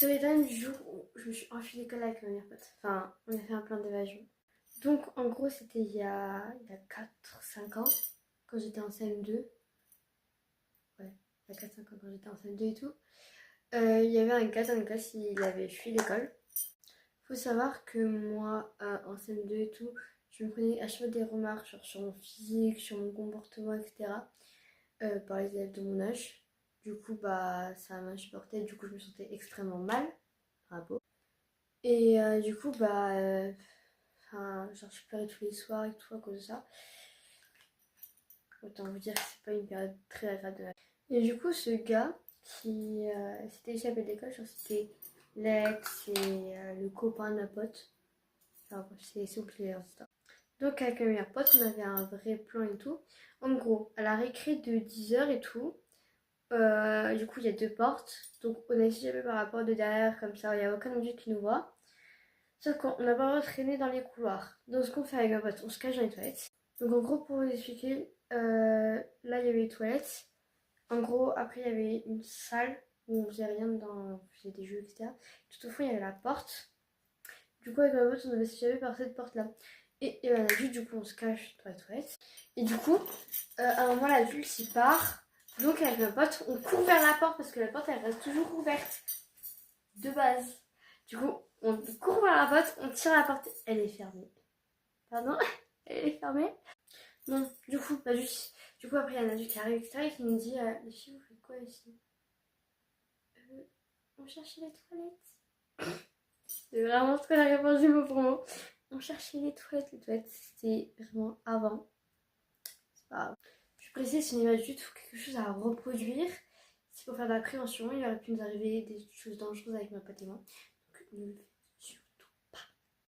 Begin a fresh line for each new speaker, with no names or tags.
Story time du jour où je me suis enfui d'école avec ma meilleure pote. Enfin, on a fait un plan d'évasion. Donc, en gros, c'était il y a 4-5 ans, quand j'étais en CM2. Ouais, il y a 4-5 ans, quand j'étais en CM2 et tout. Il y avait un gars dans la classe, il avait fui l'école. Faut savoir que moi, en CM2 et tout, je me prenais à chaque fois des remarques genre, sur mon physique, sur mon comportement, etc. Par les élèves de mon âge. Du coup, bah, ça m'insupportait. Du coup, je me sentais extrêmement mal. Bravo. Et du coup, bah, genre, je pleurais tous les soirs et tout à cause de ça. Autant vous dire que c'est pas une période très agréable de ma vie. Et du coup, ce gars qui s'était échappé de l'école, genre, c'était l'ex et le copain de ma pote. Enfin, bref, c'est oublié leur histoire. Donc, avec ma meilleure pote, on avait un vrai plan et tout. En gros, à la récré de 10 h et tout, du coup, il y a deux portes. Donc, on a essayé par rapport de derrière, comme ça, il n'y a aucun adulte qui nous voit. Sauf qu'on n'a pas le droit de traîner dans les couloirs. Donc, ce qu'on fait avec ma pote, on se cache dans les toilettes. Donc, en gros, pour vous expliquer, là, il y avait les toilettes. En gros, après, il y avait une salle où on faisait rien dedans, on faisait des jeux, etc. Tout au fond, il y avait la porte. Du coup, avec ma pote, on devait s'échapper par cette porte-là. Et il y avait un adulte, du coup, on se cache dans les toilettes. Et du coup, à un moment, l'adulte s'y part. Donc, avec ma pote, on court vers la porte parce que la porte, elle reste toujours ouverte. De base. Du coup, on court vers la porte, on tire la porte, elle est fermée. Pardon. Elle est fermée. Non, du coup, pas juste. Du coup, après, il y a un adulte qui arrive, etc. et qui nous dit les filles, vous faites quoi ici? On cherchait les toilettes. C'est vraiment ce qu'on a répondu mot pour mot. On cherchait les toilettes. Les toilettes, c'était vraiment avant. C'est pas grave. Je précise, si on y va juste, il faut quelque chose à reproduire. C'est pour faire de la prévention. Il aurait pu nous arriver des choses dangereuses avec ma pote et moi. Donc, ne le faites